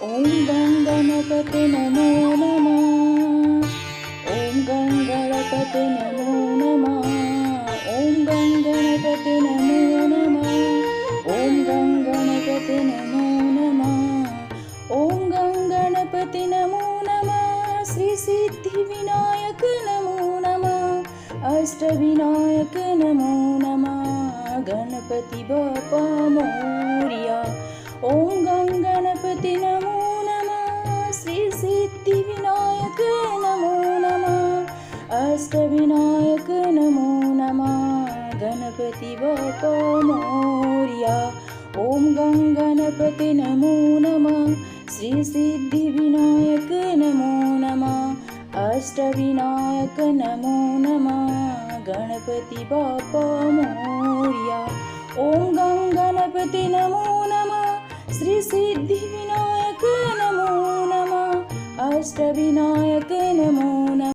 ॐ गं गणपते नमो नमः। ॐ गं गणपते नमो नमः। ॐ गं गणपते नमो नमः। ॐ गं गणपते नमो नमः। ॐ गं गणपते नमो नमः। श्री सिद्धिविनायक नमो नमः। अष्टविनायक नमो नमः। गणपति बाप्पा मोरया। ॐ गं गणपति नमो नमः। श्री सिद्धिविनायक नमो नमः। अष्टविनायक नमो नमः। गणपति बाप्पा मोरया। ॐ गं गणपति नमो नमः। श्री सिद्धिविनायक नमो नमः। अष्टविनायक नमो नमः। गणपति बाप्पा मोरया। ॐ गं गणपति नमो नमः। श्री सिद्धिविनायक नमो नमः। अष्टविनायक नमो नमः।